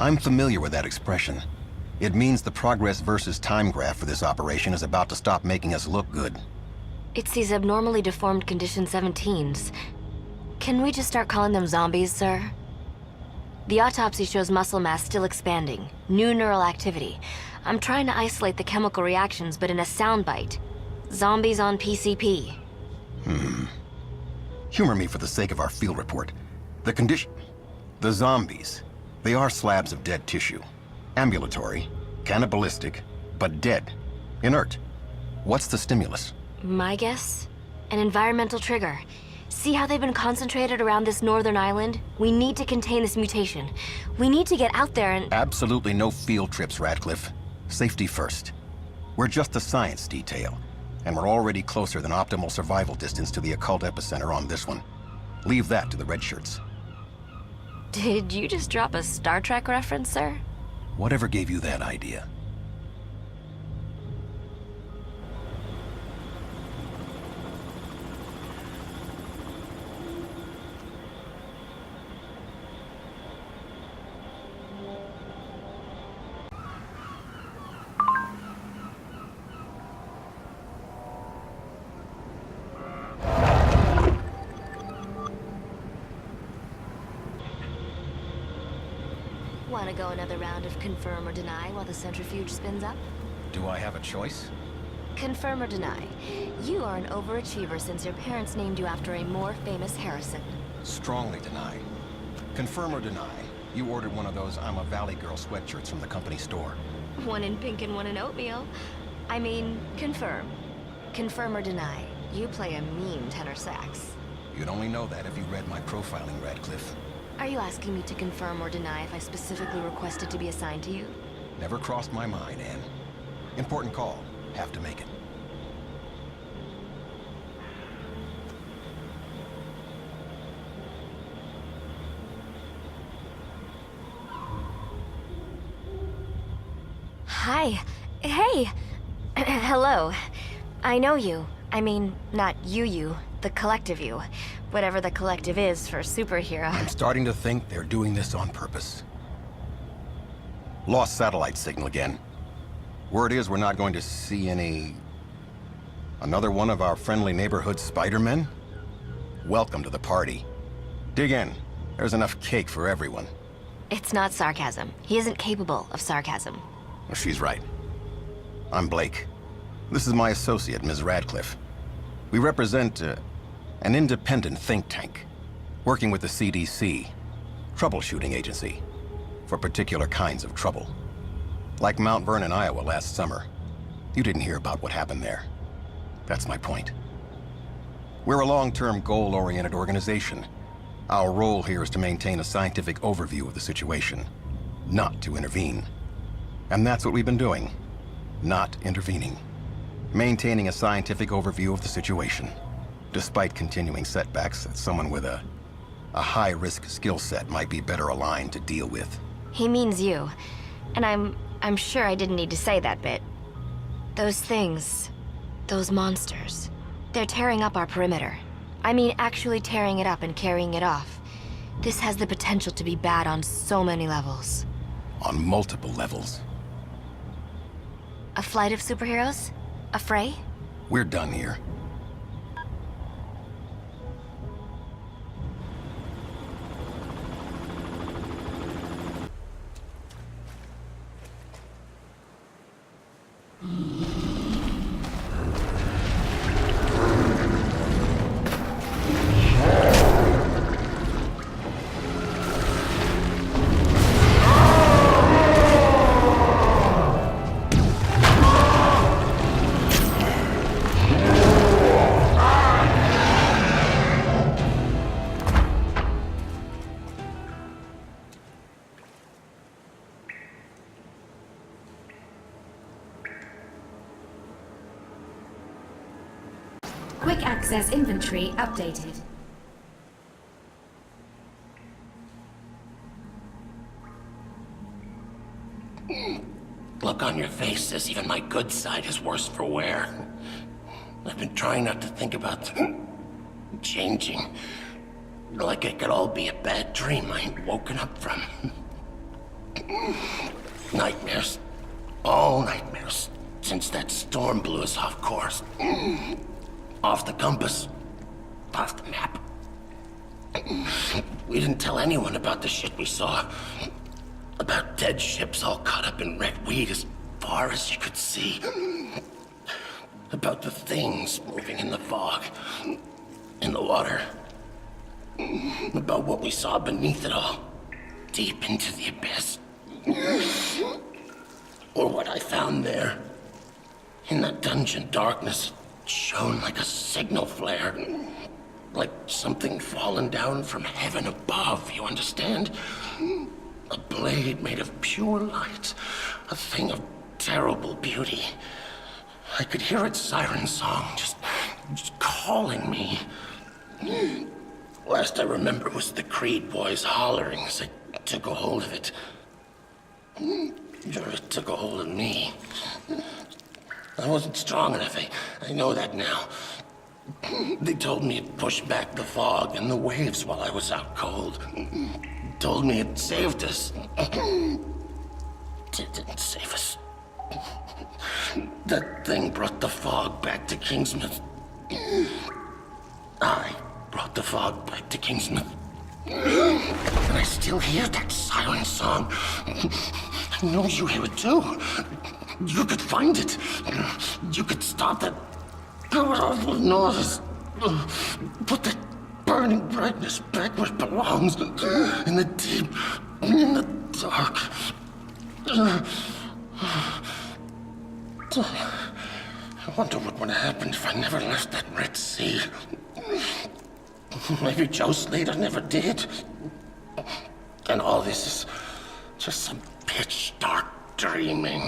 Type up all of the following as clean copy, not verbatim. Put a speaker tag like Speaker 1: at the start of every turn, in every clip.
Speaker 1: I'm familiar with that expression. It means the progress versus time graph for this operation is about to stop making us look good.
Speaker 2: It's these abnormally deformed Condition 17s. Can we just start calling them zombies, sir? The autopsy shows muscle mass still expanding, new neural activity. I'm trying to isolate the chemical reactions, but in a soundbite. Zombies on PCP.
Speaker 1: Humor me for the sake of our field report. The zombies. They are slabs of dead tissue. Ambulatory, cannibalistic, but dead. Inert. What's the stimulus?
Speaker 2: My guess? An environmental trigger. See how they've been concentrated around this northern island? We need to contain this mutation. We need to get out there and...
Speaker 1: Absolutely no field trips, Radcliffe. Safety first. We're just a science detail, and we're already closer than optimal survival distance to the occult epicenter on this one. Leave that to the red shirts.
Speaker 2: Did you just drop a Star Trek reference, sir?
Speaker 1: Whatever gave you that idea?
Speaker 2: Want to go another round of confirm or deny while the centrifuge spins up?
Speaker 1: Do I have a choice?
Speaker 2: Confirm or deny. You are an overachiever since your parents named you after a more famous Harrison.
Speaker 1: Strongly deny. Confirm or deny. You ordered one of those I'm a Valley Girl sweatshirts from the company store.
Speaker 2: One in pink and one in oatmeal. I mean, confirm. Confirm or deny. You play a mean tenor sax.
Speaker 1: You'd only know that if you read my profiling, Radcliffe.
Speaker 2: Are you asking me to confirm or deny if I specifically requested to be assigned to you?
Speaker 1: Never crossed my mind, Anne. Important call. Have to make it.
Speaker 2: Hi. Hey. Hello. I know you. I mean, not you, the collective you. Whatever the collective is for superhero.
Speaker 1: I'm starting to think they're doing this on purpose. Lost satellite signal again. Word is we're not going to see another one of our friendly neighborhood Spider-Men? Welcome to the party. Dig in. There's enough cake for everyone.
Speaker 2: It's not sarcasm. He isn't capable of sarcasm.
Speaker 1: Well, she's right. I'm Blake. This is my associate, Ms. Radcliffe. We represent an independent think tank, working with the CDC, troubleshooting agency, for particular kinds of trouble. Like Mount Vernon, Iowa last summer. You didn't hear about what happened there. That's my point. We're a long-term, goal-oriented organization. Our role here is to maintain a scientific overview of the situation, not to intervene. And that's what we've been doing. Not intervening. Maintaining a scientific overview of the situation, despite continuing setbacks that someone with a high-risk skill set might be better aligned to deal with.
Speaker 2: He means you. And I'm sure I didn't need to say that bit. Those things, those monsters, they're tearing up our perimeter. I mean, actually tearing it up and carrying it off. This has the potential to be bad on so many levels.
Speaker 1: On multiple levels.
Speaker 2: A flight of superheroes? A fray?
Speaker 1: We're done here.
Speaker 3: Quick access inventory updated.
Speaker 4: Look on your face says even my good side is worse for wear. I've been trying not to think about changing. Like it could all be a bad dream I ain't woken up from. Nightmares. All nightmares. Since that storm blew us off course. Off the compass. Off the map. We didn't tell anyone about the shit we saw. About dead ships all caught up in red weed as far as you could see. About the things moving in the fog. In the water. About what we saw beneath it all. Deep into the abyss. Or what I found there. In that dungeon, darkness shone like a signal flare. Like something fallen down from heaven above, you understand? A blade made of pure light. A thing of terrible beauty. I could hear its siren song, just calling me. Last I remember was the Creed boys hollering as I took a hold of it. Or it took a hold of me. I wasn't strong enough, I know that now. They told me it pushed back the fog and the waves while I was out cold. Told me it saved us. It didn't save us. That thing brought the fog back to Kingsmouth. I brought the fog back to Kingsmouth. And I still hear that siren song. I know you hear it too. You could find it. You could stop that awful noise. Put that burning brightness back where it belongs. In the deep, in the dark. I wonder what would have happened if I never left that Red Sea. Maybe Joe Slater never did. And all this is just some pitch dark dreaming.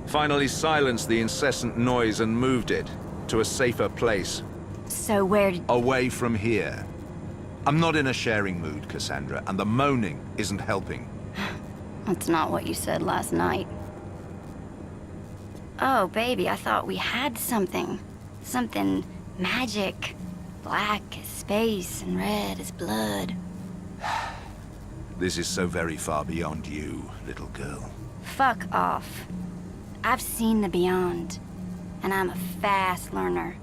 Speaker 5: Finally silenced the incessant noise and moved it to a safer place.
Speaker 2: So where did...
Speaker 5: Away from here. I'm not in a sharing mood, Cassandra, and the moaning isn't helping.
Speaker 6: That's not what you said last night. Oh, baby, I thought we had something. Something magic. Black as space and red as blood.
Speaker 5: This is so very far beyond you, little girl.
Speaker 6: Fuck off. I've seen the beyond, and I'm a fast learner.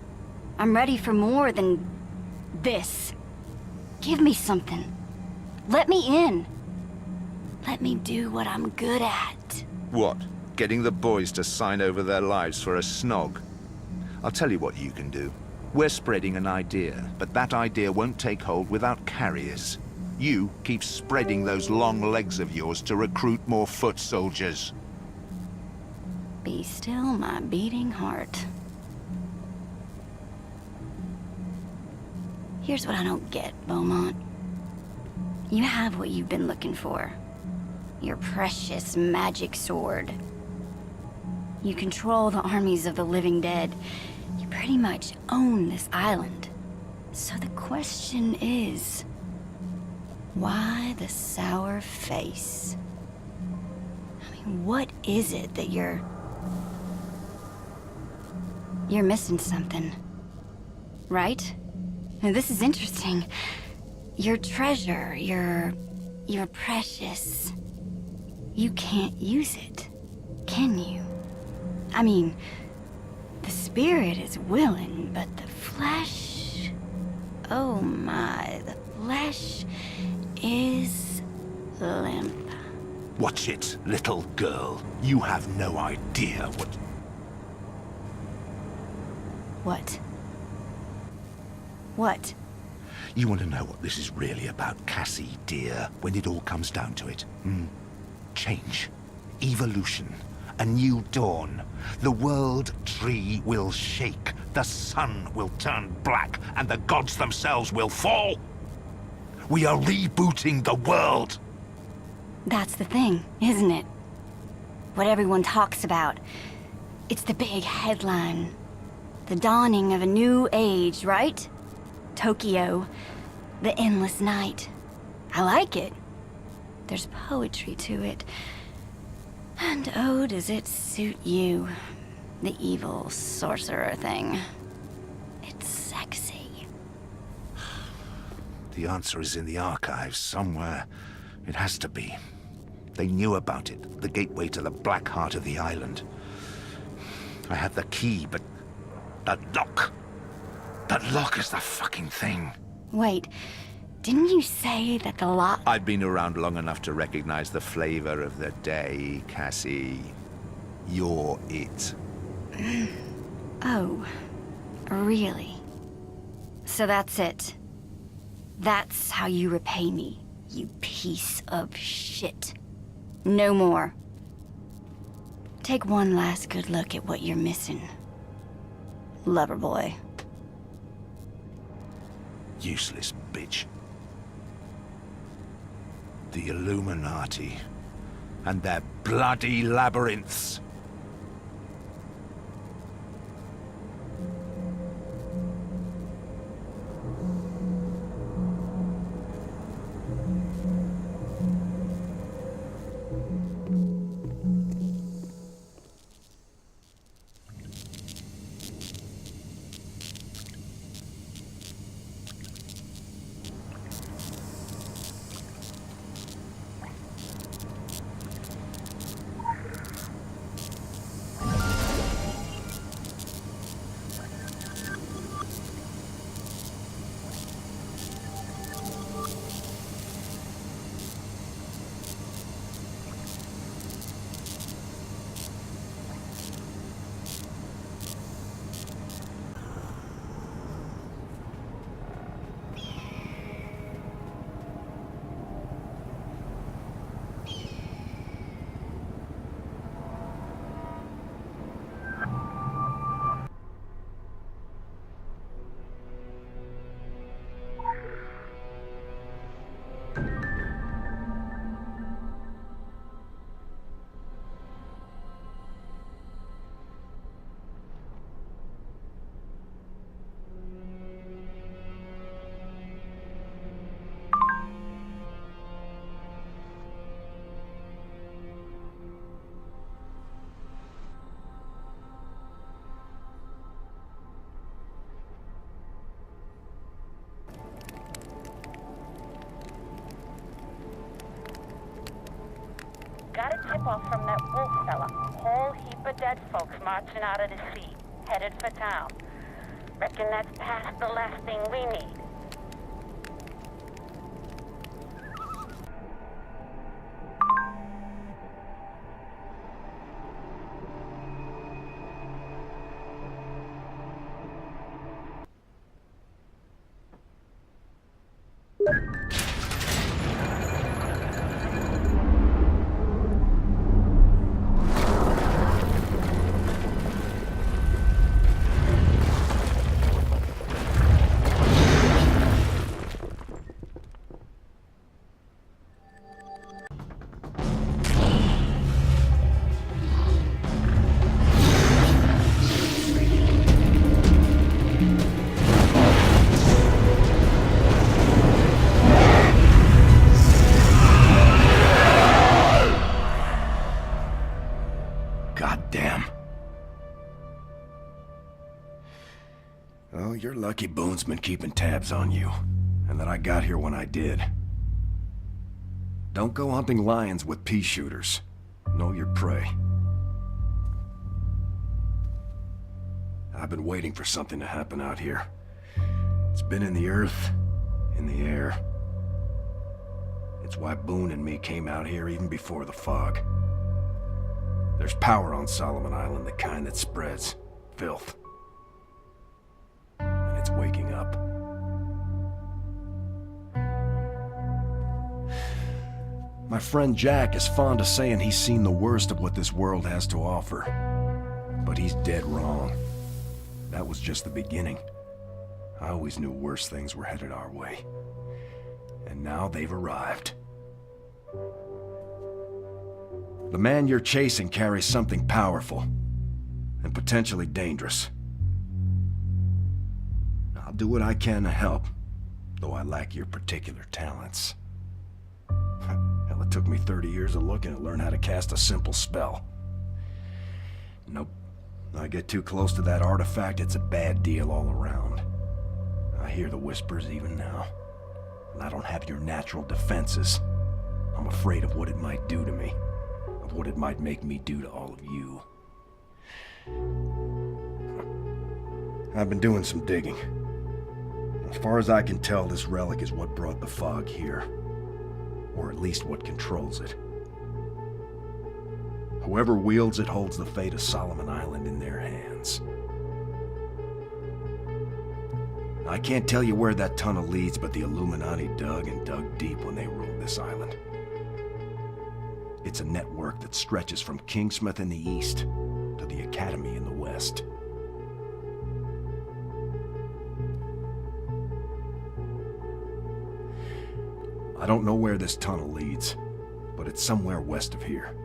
Speaker 6: I'm ready for more than this. Give me something. Let me in. Let me do what I'm good at.
Speaker 5: What? Getting the boys to sign over their lives for a snog? I'll tell you what you can do. We're spreading an idea, but that idea won't take hold without carriers. You keep spreading those long legs of yours to recruit more foot soldiers.
Speaker 6: Be still, my beating heart. Here's what I don't get, Beaumont. You have what you've been looking for. Your precious magic sword. You control the armies of the living dead. You pretty much own this island. So the question is, why the sour face? I mean, what is it that you're missing something, right? Now, this is interesting. Your treasure, your precious. You can't use it, can you? I mean, the spirit is willing, but the flesh... Oh my, the flesh is limp.
Speaker 5: Watch it, little girl. You have no idea what...
Speaker 6: What? What?
Speaker 5: You want to know what this is really about, Cassie, dear, when it all comes down to it? Change. Evolution. A new dawn. The world tree will shake. The sun will turn black, and the gods themselves will fall. We are rebooting the world.
Speaker 6: That's the thing, isn't it? What everyone talks about. It's the big headline. The dawning of a new age, right? Tokyo. The endless night. I like it. There's poetry to it. And oh, does it suit you. The evil sorcerer thing. It's sexy.
Speaker 5: The answer is in the archives somewhere. It has to be. They knew about it, the gateway to the black heart of the island. I have the key, but the lock. The lock is the fucking thing.
Speaker 6: Wait, didn't you say that the lock...
Speaker 5: I've been around long enough to recognize the flavor of the day, Cassie. You're it.
Speaker 6: Oh, really? So that's it. That's how you repay me, you piece of shit. No more. Take one last good look at what you're missing. Lover boy.
Speaker 5: Useless bitch. The Illuminati. And their bloody labyrinths.
Speaker 7: Got a tip-off from that wolf fella. Whole heap of dead folks marching out of the sea, headed for town. Reckon that's past the last thing we need.
Speaker 8: Oh, you're lucky Boone's been keeping tabs on you, and that I got here when I did. Don't go hunting lions with pea shooters. Know your prey. I've been waiting for something to happen out here. It's been in the earth, in the air. It's why Boone and me came out here even before the fog. There's power on Solomon Island, the kind that spreads filth. And it's waking up. My friend Jack is fond of saying he's seen the worst of what this world has to offer. But he's dead wrong. That was just the beginning. I always knew worse things were headed our way. And now they've arrived. The man you're chasing carries something powerful. And potentially dangerous. I'll do what I can to help, though I lack your particular talents. Hell, it took me 30 years of looking to learn how to cast a simple spell. Nope. I get too close to that artifact, it's a bad deal all around. I hear the whispers even now. And I don't have your natural defenses. I'm afraid of what it might do to me. Of what it might make me do to all of you. I've been doing some digging. As far as I can tell, this relic is what brought the fog here. Or at least what controls it. Whoever wields it holds the fate of Solomon Island in their hands. I can't tell you where that tunnel leads, but the Illuminati dug and dug deep when they ruled this island. It's a network that stretches from Kingsmouth in the east to the Academy in the west. I don't know where this tunnel leads, but it's somewhere west of here.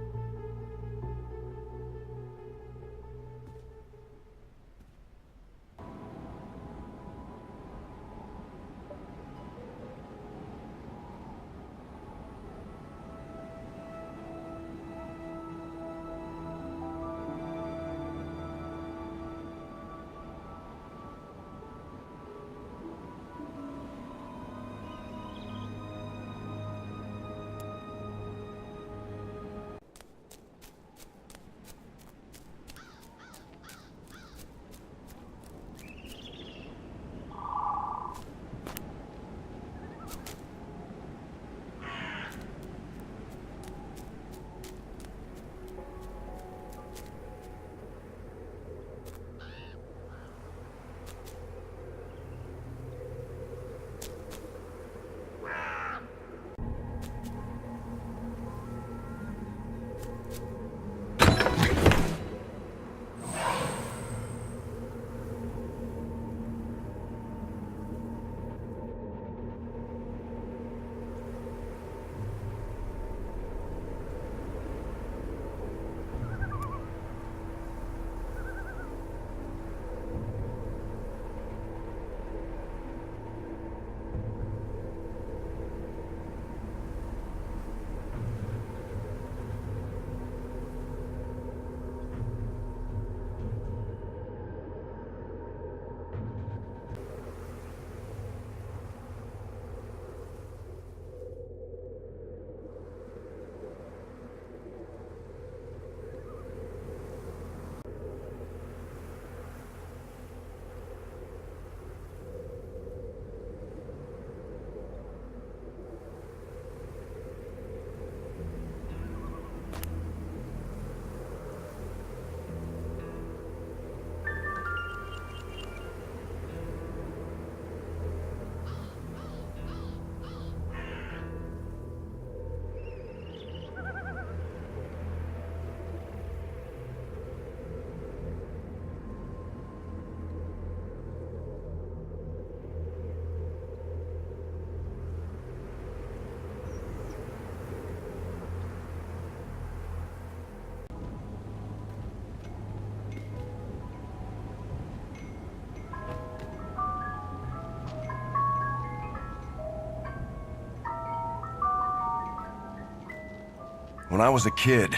Speaker 8: When I was a kid,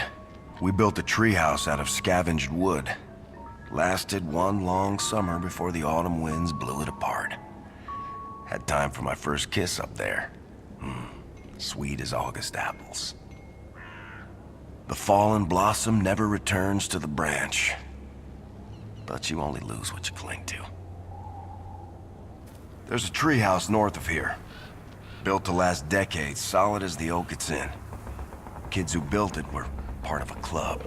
Speaker 8: we built a treehouse out of scavenged wood. Lasted one long summer before the autumn winds blew it apart. Had time for my first kiss up there. Sweet as August apples. The fallen blossom never returns to the branch. But you only lose what you cling to. There's a treehouse north of here. Built to last decades, solid as the oak it's in. Kids who built it were part of a club.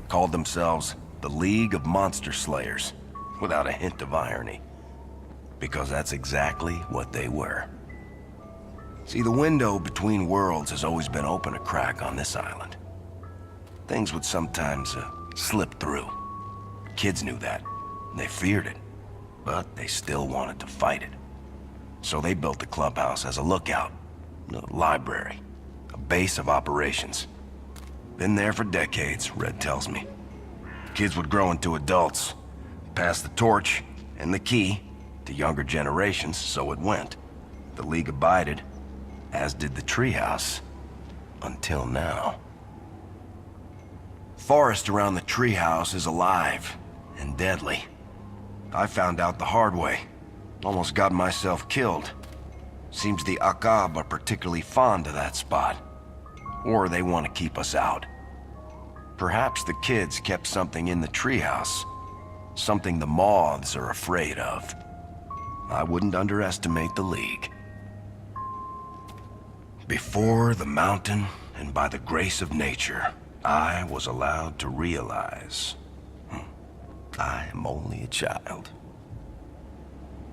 Speaker 8: Called themselves the League of Monster Slayers, without a hint of irony. Because that's exactly what they were. See, the window between worlds has always been open a crack on this island. Things would sometimes slip through. Kids knew that, and they feared it. But they still wanted to fight it. So they built the clubhouse as a lookout, a library, a base of operations. Been there for decades, Red tells me. Kids would grow into adults, pass the torch and the key to younger generations, so it went. The League abided, as did the treehouse, until now. Forest around the treehouse is alive and deadly. I found out the hard way. Almost got myself killed. Seems the Akab are particularly fond of that spot. Or they want to keep us out. Perhaps the kids kept something in the treehouse. Something the moths are afraid of. I wouldn't underestimate the League. Before the mountain, and by the grace of nature, I was allowed to realize I am only a child.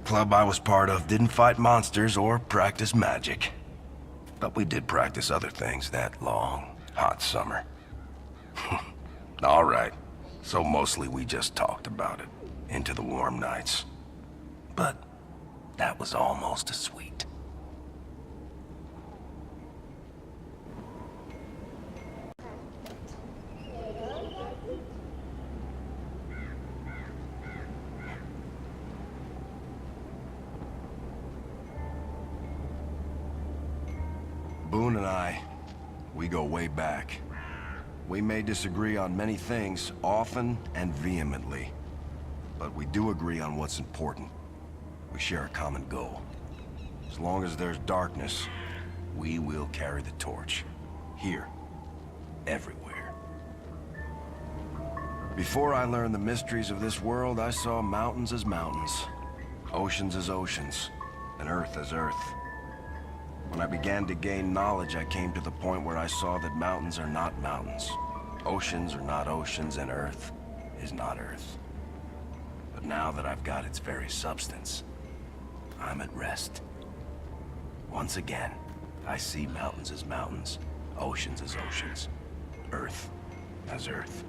Speaker 8: Club I was part of didn't fight monsters or practice magic. But we did practice other things that long, hot summer. All right. So mostly we just talked about it into the warm nights. But that was almost as sweet. Boone and I, we go way back. We may disagree on many things, often and vehemently. But we do agree on what's important. We share a common goal. As long as there's darkness, we will carry the torch. Here. Everywhere. Before I learned the mysteries of this world, I saw mountains as mountains, oceans as oceans, and earth as earth. When I began to gain knowledge, I came to the point where I saw that mountains are not mountains, oceans are not oceans, and earth is not earth. But now that I've got its very substance, I'm at rest. Once again, I see mountains as mountains, oceans as oceans, earth as earth.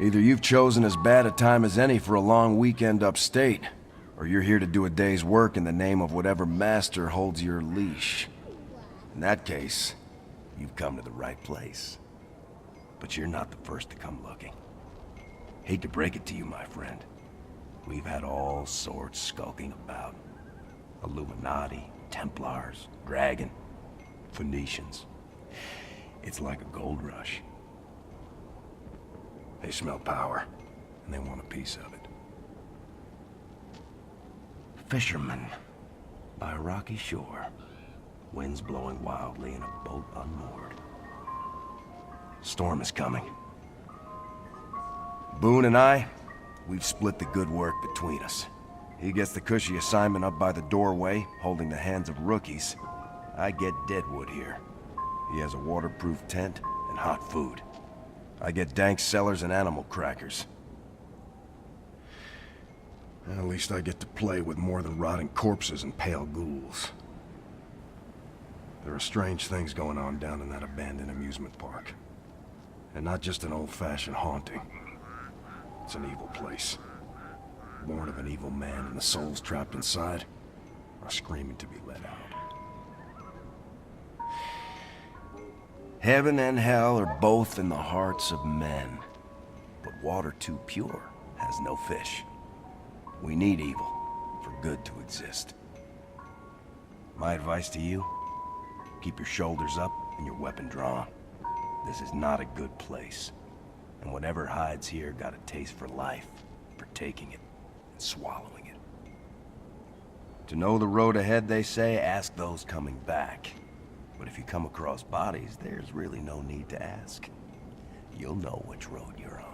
Speaker 8: Either you've chosen as bad a time as any for a long weekend upstate, or you're here to do a day's work in the name of whatever master holds your leash. In that case, you've come to the right place. But you're not the first to come looking. Hate to break it to you, my friend. We've had all sorts skulking about. Illuminati, Templars, Dragon, Phoenicians. It's like a gold rush. They smell power, and they want a piece of it. Fishermen, by a rocky shore, winds blowing wildly in a boat unmoored. Storm is coming. Boone and I, we've split the good work between us. He gets the cushy assignment up by the doorway, holding the hands of rookies. I get Deadwood here. He has a waterproof tent and hot food. I get dank cellars and animal crackers. At least I get to play with more than rotting corpses and pale ghouls. There are strange things going on down in that abandoned amusement park. And not just an old-fashioned haunting. It's an evil place. Born of an evil man, and the souls trapped inside are screaming to be let out. Heaven and hell are both in the hearts of men. But water too pure has no fish. We need evil for good to exist. My advice to you, keep your shoulders up and your weapon drawn. This is not a good place. And whatever hides here got a taste for life, for taking it and swallowing it. To know the road ahead, they say, ask those coming back. But if you come across bodies, there's really no need to ask. You'll know which road you're on.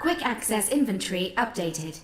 Speaker 3: Quick access inventory updated.